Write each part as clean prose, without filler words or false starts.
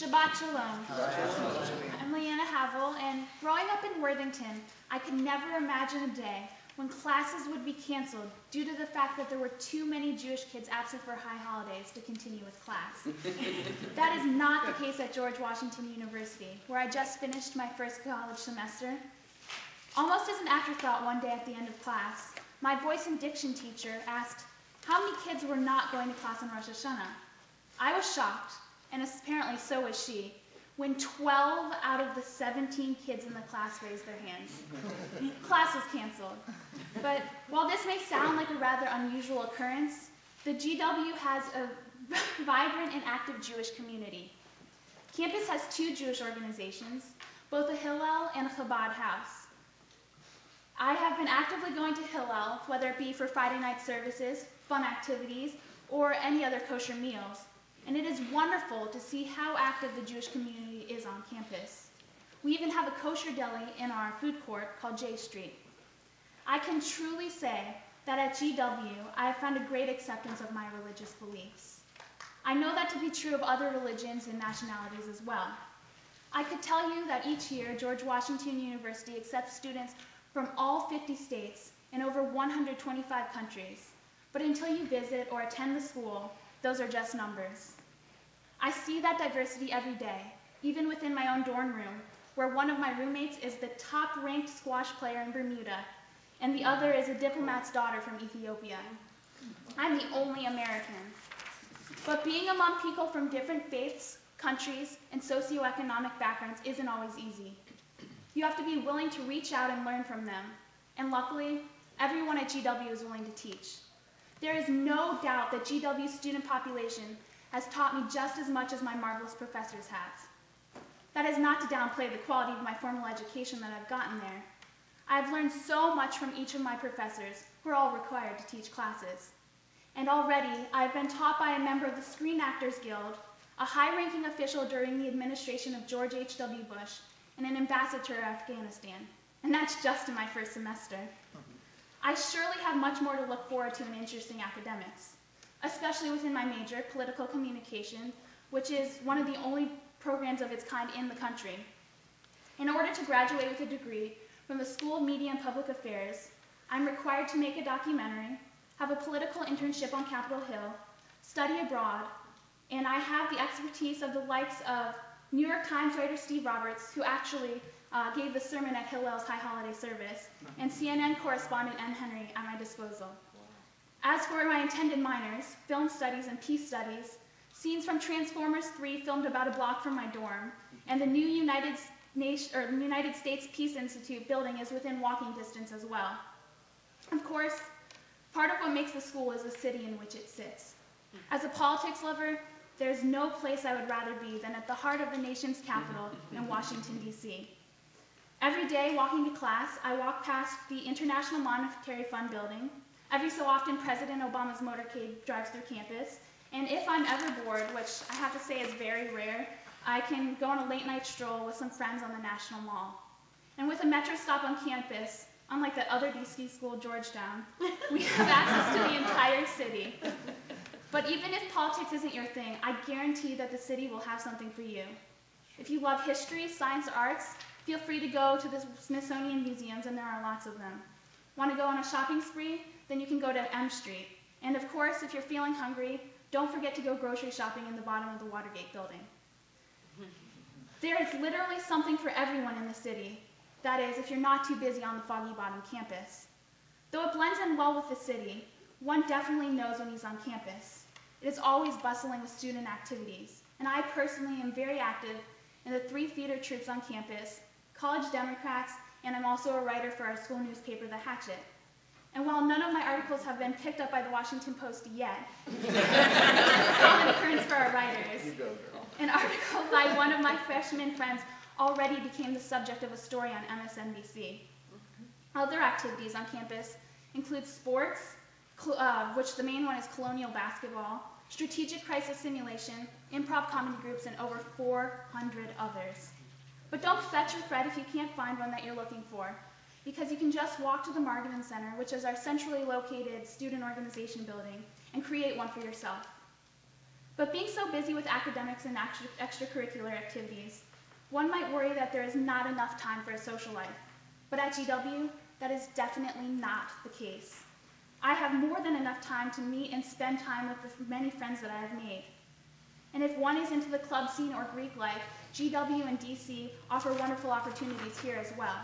Shabbat Shalom. I'm Lianna Beth, and growing up in Worthington, I could never imagine a day when classes would be canceled due to the fact that there were too many Jewish kids absent for high holidays to continue with class. That is not the case at George Washington University, where I just finished my first college semester. Almost as an afterthought one day at the end of class, my voice and diction teacher asked how many kids were not going to class on Rosh Hashanah. I was shocked, and apparently so was she, when 12 out of the 17 kids in the class raised their hands. Class was canceled. But while this may sound like a rather unusual occurrence, the GW has a vibrant and active Jewish community. Campus has two Jewish organizations, both a Hillel and a Chabad house. I have been actively going to Hillel, whether it be for Friday night services, fun activities, or any other kosher meals. And it is wonderful to see how active the Jewish community is on campus. We even have a kosher deli in our food court called J Street. I can truly say that at GW, I have found a great acceptance of my religious beliefs. I know that to be true of other religions and nationalities as well. I could tell you that each year, George Washington University accepts students from all 50 states and over 125 countries. But until you visit or attend the school, those are just numbers. I see that diversity every day, even within my own dorm room, where one of my roommates is the top-ranked squash player in Bermuda, and the other is a diplomat's daughter from Ethiopia. I'm the only American. But being among people from different faiths, countries, and socioeconomic backgrounds isn't always easy. You have to be willing to reach out and learn from them, and luckily, everyone at GW is willing to teach. There is no doubt that GW's student population has taught me just as much as my marvelous professors have. That is not to downplay the quality of my formal education that I've gotten there. I've learned so much from each of my professors, who are all required to teach classes. And already, I've been taught by a member of the Screen Actors Guild, a high-ranking official during the administration of George H.W. Bush, and an ambassador to Afghanistan. And that's just in my first semester. I surely have much more to look forward to in interesting academics, especially within my major, political communication, which is one of the only programs of its kind in the country. In order to graduate with a degree from the School of Media and Public Affairs, I'm required to make a documentary, have a political internship on Capitol Hill, study abroad, and I have the expertise of the likes of New York Times writer Steve Roberts, who actually gave the sermon at Hillel's High Holiday Service, and CNN correspondent N. Henry at my disposal. As for my intended minors, film studies and peace studies, scenes from Transformers 3 filmed about a block from my dorm, and the new United States Peace Institute building is within walking distance as well. Of course, part of what makes the school is the city in which it sits. As a politics lover, there's no place I would rather be than at the heart of the nation's capital in Washington, D.C. Every day, walking to class, I walk past the International Monetary Fund building. Every so often, President Obama's motorcade drives through campus. And if I'm ever bored, which I have to say is very rare, I can go on a late-night stroll with some friends on the National Mall. And with a metro stop on campus, unlike that other D.C. school, Georgetown, we have access to the entire city. But even if politics isn't your thing, I guarantee that the city will have something for you. If you love history, science, arts, feel free to go to the Smithsonian museums, and there are lots of them. Want to go on a shopping spree? Then you can go to M Street. And of course, if you're feeling hungry, don't forget to go grocery shopping in the bottom of the Watergate building. There is literally something for everyone in the city. That is, if you're not too busy on the Foggy Bottom campus. Though it blends in well with the city, one definitely knows when he's on campus. It is always bustling with student activities, and I personally am very active in the 3 theater troupes on campus, College Democrats, and I'm also a writer for our school newspaper, The Hatchet. And while none of my articles have been picked up by the Washington Post yet, it's a common occurrence for our writers. You go, girl. An article by one of my freshman friends already became the subject of a story on MSNBC. Other activities on campus include sports, which the main one is colonial basketball, strategic crisis simulation, improv comedy groups, and over 400 others. But don't fetch or fret if you can't find one that you're looking for, because you can just walk to the Margolin Center, which is our centrally located student organization building, and create one for yourself. But being so busy with academics and extracurricular activities, one might worry that there is not enough time for a social life. But at GW, that is definitely not the case. I have more than enough time to meet and spend time with the many friends that I have made. And if one is into the club scene or Greek life, GW and DC offer wonderful opportunities here as well.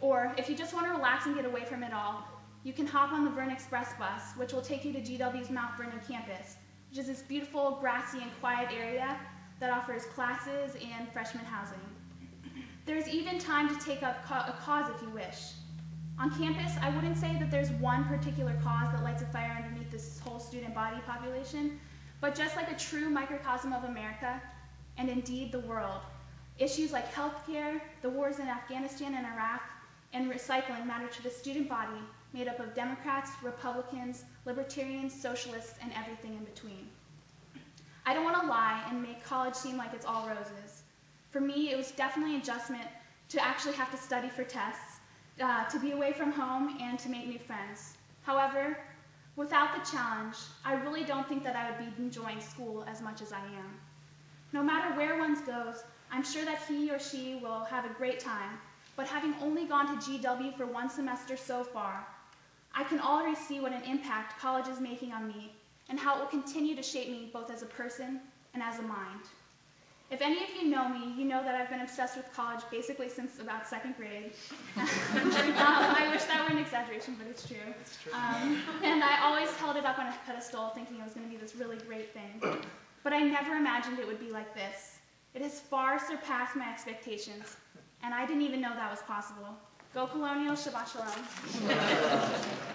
Or if you just want to relax and get away from it all, you can hop on the Vern Express bus, which will take you to GW's Mount Vernon campus, which is this beautiful, grassy, and quiet area that offers classes and freshman housing. There's even time to take up a cause if you wish. On campus, I wouldn't say that there's one particular cause that lights a fire underneath this whole student body population, but just like a true microcosm of America, and indeed the world, issues like healthcare, the wars in Afghanistan and Iraq, and recycling matter to the student body made up of Democrats, Republicans, Libertarians, Socialists, and everything in between. I don't want to lie and make college seem like it's all roses. For me, it was definitely an adjustment to actually have to study for tests, to be away from home, and to make new friends. However, without the challenge, I really don't think that I would be enjoying school as much as I am. No matter where one goes, I'm sure that he or she will have a great time, but having only gone to GW for one semester so far, I can already see what an impact college is making on me and how it will continue to shape me both as a person and as a mind. If any of you know me, you know that I've been obsessed with college basically since about 2nd grade. I wish that were an exaggeration, but it's true. It's true. And I always held it up on a pedestal thinking it was going to be this really great thing. But I never imagined it would be like this. It has far surpassed my expectations, and I didn't even know that was possible. Go Colonial, Shabbat Shalom.